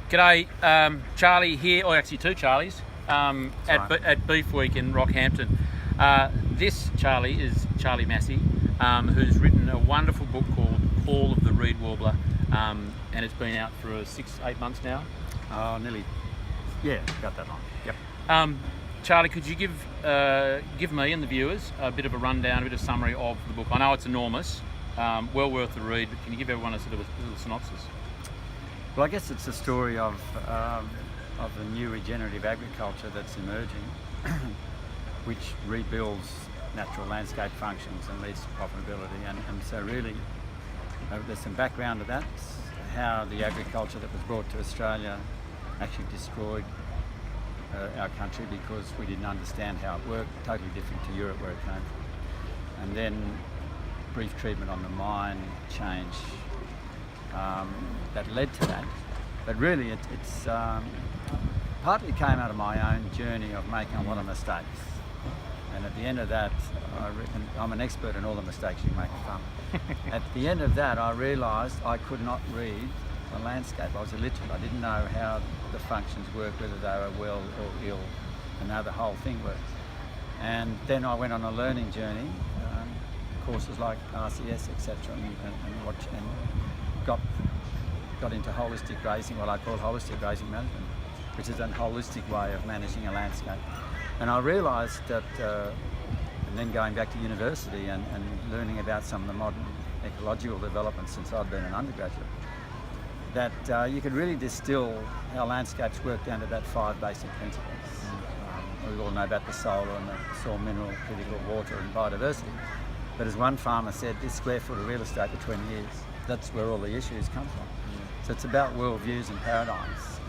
G'day, Charlie here, or actually two Charlies, at Beef Week in Rockhampton. This Charlie is Charlie Massey, who's written a wonderful book called Call of the Reed Warbler, and it's been out for 6-8 months now. Nearly, yeah, about that long. Yep. Charlie, could you give me and the viewers a bit of a rundown, a bit of summary of the book? I know it's enormous, well worth the read, but can you give everyone a sort of a little synopsis? Well, I guess it's a story of the new regenerative agriculture that's emerging, which rebuilds natural landscape functions and leads to profitability. And so really, there's some background to that, how the agriculture that was brought to Australia actually destroyed our country because we didn't understand how it worked, totally different to Europe where it came from. And then brief treatment on the mine change that led to that. But really it's partly came out of my own journey of making a lot of mistakes. And at the end of that, I reckon I'm an expert in all the mistakes you make in farming. At the end of that, I realised I could not read the landscape. I was illiterate. I didn't know how the functions work, whether they were well or ill, and how the whole thing worked. And then I went on a learning journey, courses like RCS, etc., and got into holistic grazing, what I call holistic grazing management, which is a holistic way of managing a landscape. And I realised that, and then going back to university and learning about some of the modern ecological developments since I'd been an undergraduate, that you could really distill how landscapes work down to about 5 basic principles. We all know about the soil and the soil mineral, critical water and biodiversity. But as one farmer said, this square foot of real estate for 20 years, that's where all the issues come from. So it's about worldviews and paradigms.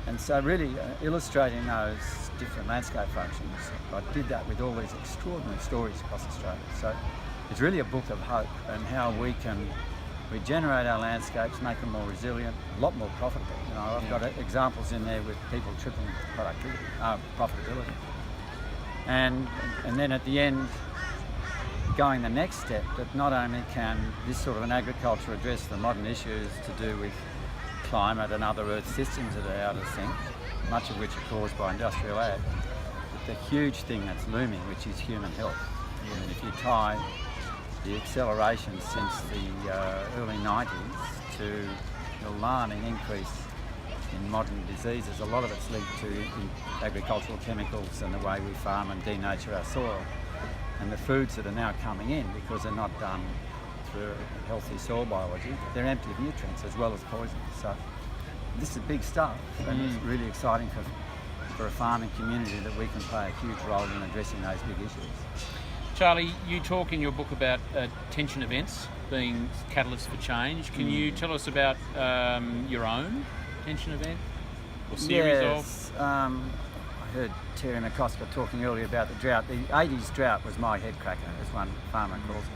And so really illustrating those different landscape functions, I did that with all these extraordinary stories across Australia. So it's really a book of hope and how we can regenerate our landscapes, make them more resilient, a lot more profitable. You know, I've got examples in there with people tripling profitability. And then at the end, going the next step, that not only can this sort of an agriculture address the modern issues to do with climate and other earth systems that are out of sync, much of which are caused by industrial ag, but the huge thing that's looming, which is human health. I mean, if you tie the acceleration since the early 90s to the alarming increase in modern diseases, a lot of it's linked to agricultural chemicals and the way we farm and denature our soil. And the foods that are now coming in, because they're not done through healthy soil biology, they're empty of nutrients as well as poison. So this is big stuff, and it's really exciting for a farming community that we can play a huge role in addressing those big issues. Charlie, you talk in your book about tension events being catalysts for change. Can you tell us about your own tension event or series of? I heard Terry McCosker talking earlier about the drought. The 80s drought was my head cracker, as one farmer calls it.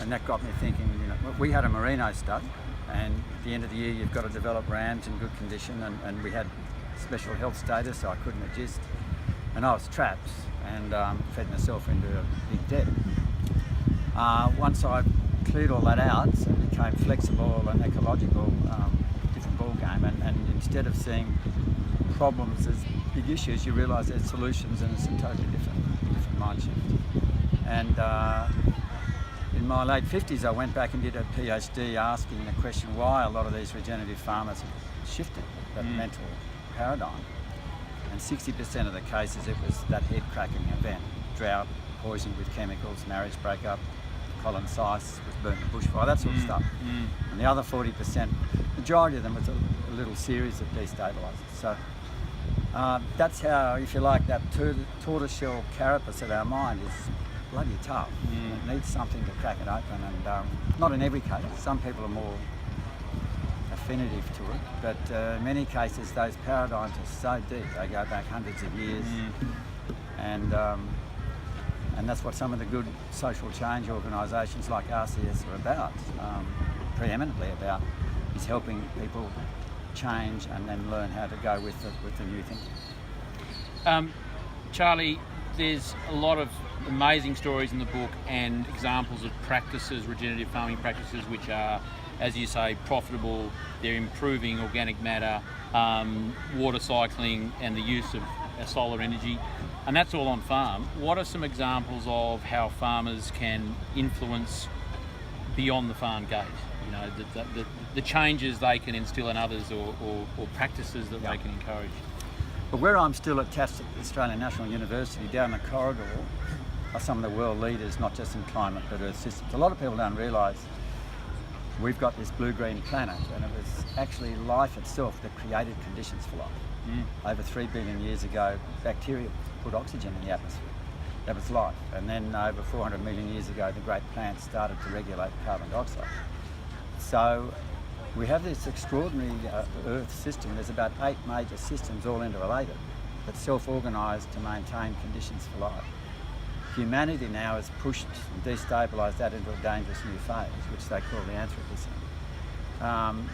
And that got me thinking, you know, we had a merino stud, and at the end of the year you've got to develop rams in good condition, and we had special health status, so I couldn't adjust. And I was trapped and fed myself into a big debt. Once I cleared all that out and became flexible and ecological, different ball game, and instead of seeing problems as big issues, you realise there's solutions, and it's a totally different mind shift. And in my late 50s I went back and did a PhD asking the question why a lot of these regenerative farmers have shifted that mental paradigm. And 60% of the cases it was that head cracking event, drought, poisoning with chemicals, marriage breakup, Colin Syce was burnt in bushfire, that sort of stuff. And the other 40%, majority of them was a little series of destabilisers. So that's how, if you like, that tortoiseshell carapace of our mind is bloody tough. It needs something to crack it open, and not in every case. Some people are more affinitive to it, but in many cases those paradigms are so deep, they go back hundreds of years. And that's what some of the good social change organisations like RCS are about, preeminently about, is helping people change and then learn how to go with the new thinking. Charlie, there's a lot of amazing stories in the book and examples of practices, regenerative farming practices, which are, as you say, profitable, they're improving organic matter, water cycling, and the use of solar energy, and that's all on farm. What are some examples of how farmers can influence beyond the farm gate? You know, the changes they can instill in others, or practices that they can encourage. But where I'm still attached to the Australian National University, down the corridor are some of the world leaders, not just in climate but earth systems. A lot of people don't realise we've got this blue-green planet, and it was actually life itself that created conditions for life. Over 3 billion years ago, bacteria put oxygen in the atmosphere. That was life. And then over 400 million years ago, the great plants started to regulate carbon dioxide. So we have this extraordinary Earth system. There's about 8 major systems, all interrelated, that self-organise to maintain conditions for life. Humanity now has pushed and destabilised that into a dangerous new phase, which they call the Anthropocene.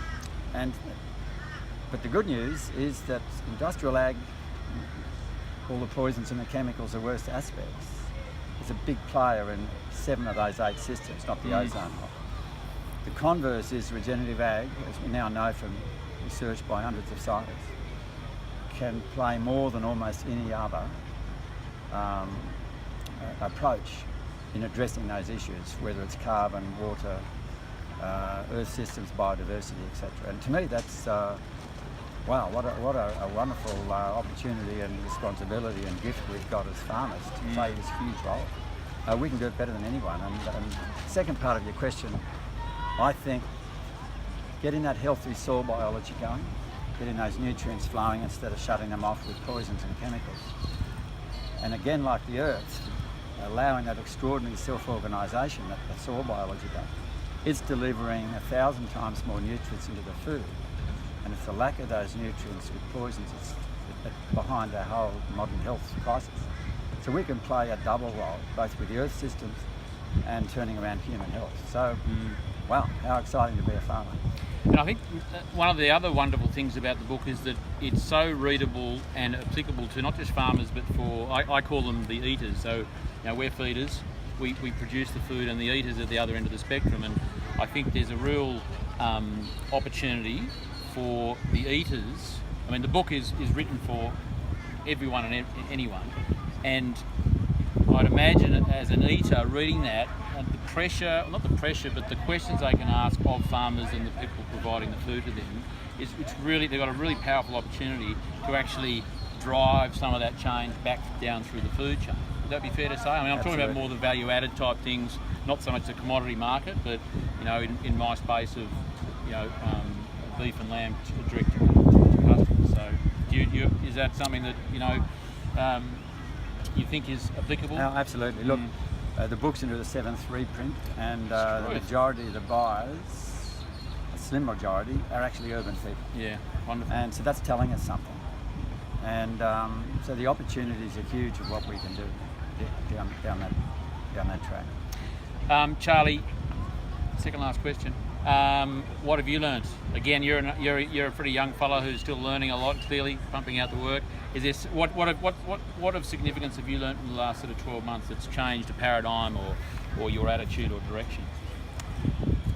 But the good news is that industrial ag, all the poisons and the chemicals, the worst aspects, is a big player in 7 of those 8 systems, not the ozone hole. The converse is regenerative ag, as we now know from research by hundreds of scientists, can play more than almost any other approach in addressing those issues, whether it's carbon, water, earth systems, biodiversity, etc. And to me, that's wow, what a wonderful opportunity and responsibility and gift we've got as farmers to play this huge role. We can do it better than anyone. And the second part of your question, I think getting that healthy soil biology going, getting those nutrients flowing instead of shutting them off with poisons and chemicals. And again, like the earth, allowing that extraordinary self-organisation that the soil biology does. It's delivering 1,000 times more nutrients into the food. And it's the lack of those nutrients with poisons that's behind our whole modern health crisis. So we can play a double role, both with the earth systems and turning around human health. So, wow, how exciting to be a farmer. And I think one of the other wonderful things about the book is that it's so readable and applicable to not just farmers, but for, I call them the eaters. So, you know, we're feeders, we produce the food, and the eaters are at the other end of the spectrum. And I think there's a real opportunity for the eaters. I mean, the book is written for everyone and anyone. And I'd imagine as an eater reading that, the pressure, not the pressure, but the questions they can ask of farmers and the people providing the food to them, it's really, they've got a really powerful opportunity to actually drive some of that change back down through the food chain. Would that be fair to say? I mean, I'm talking about more the value-added type things, not so much the commodity market, but, you know, in my space of, you know, beef and lamb direct to customers. So, is that something that, you know, you think is applicable? Oh, absolutely. Look, the book's into the 7th reprint, and the majority of the buyers, a slim majority, are actually urban people. Yeah, wonderful. And so that's telling us something. And so the opportunities are huge of what we can do down that track. Charlie, second last question. What have you learned? Again, you're a pretty young fellow who's still learning a lot. Clearly, pumping out the work. Is this what of significance have you learned in the last sort of 12 months that's changed a paradigm or your attitude or direction?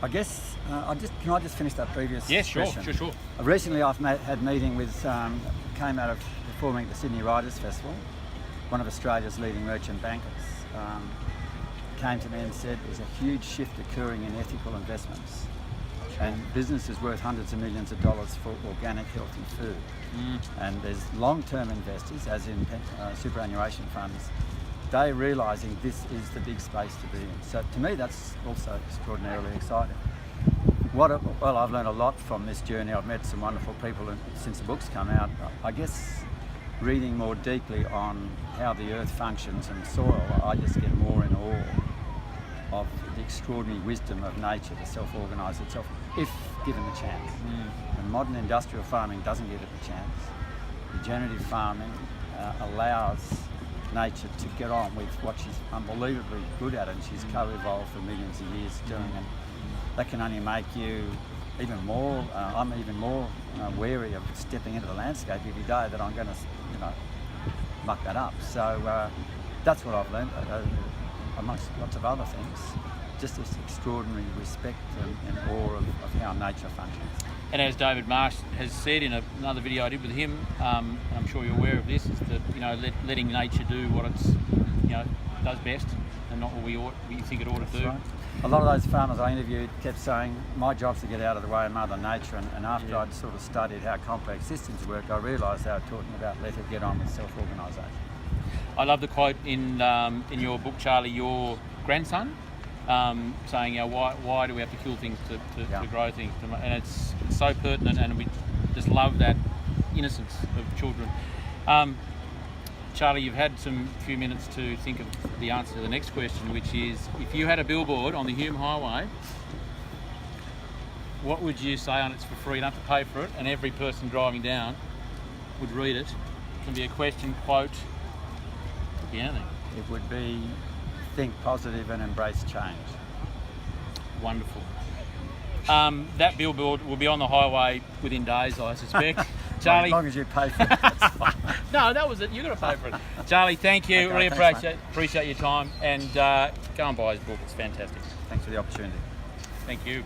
I guess can I just finish that previous question? Sure. Recently, I've had a meeting with came out of performing at the Sydney Writers' Festival. One of Australia's leading merchant bankers came to me and said there's a huge shift occurring in ethical investments. And business is worth hundreds of millions of dollars for organic, healthy food. And there's long-term investors, as in superannuation funds, they're realising this is the big space to be in. So to me, that's also extraordinarily exciting. Well, I've learned a lot from this journey. I've met some wonderful people since the book's come out. I guess reading more deeply on how the earth functions and soil, I just get more in awe of the extraordinary wisdom of nature to self-organise itself, if given the chance. And modern industrial farming doesn't give it the chance. Regenerative farming allows nature to get on with what she's unbelievably good at, and she's co-evolved for millions of years doing it. That can only make you even more, I'm even more wary of stepping into the landscape every day that I'm going to, you know, muck that up. So that's what I've learned, amongst lots of other things. Just this extraordinary respect and awe of how nature functions. And as David Marsh has said in another video I did with him, and I'm sure you're aware of this, is that letting nature do what it's does best, and not what we think it ought to do. Right. A lot of those farmers I interviewed kept saying, my job's to get out of the way of Mother Nature, and after I'd sort of studied how complex systems work, I realised they were talking about let it get on with self-organisation. I love the quote in your book, Charlie, your grandson, saying, why do we have to kill things to grow things? And it's so pertinent, and we just love that innocence of children. Charlie, you've had a few minutes to think of the answer to the next question, which is, if you had a billboard on the Hume Highway, what would you say on it's for free, you don't have to pay for it, and every person driving down would read it? It can be a question, quote, could be anything. It would be, think positive and embrace change. Wonderful. That billboard will be on the highway within days, I suspect. Charlie, as long as you pay for it, that's fine. No, that was it. You've got to pay for it. Charlie, thank you. Okay, really thanks, appreciate your time, and go and buy his book. It's fantastic. Thanks for the opportunity. Thank you.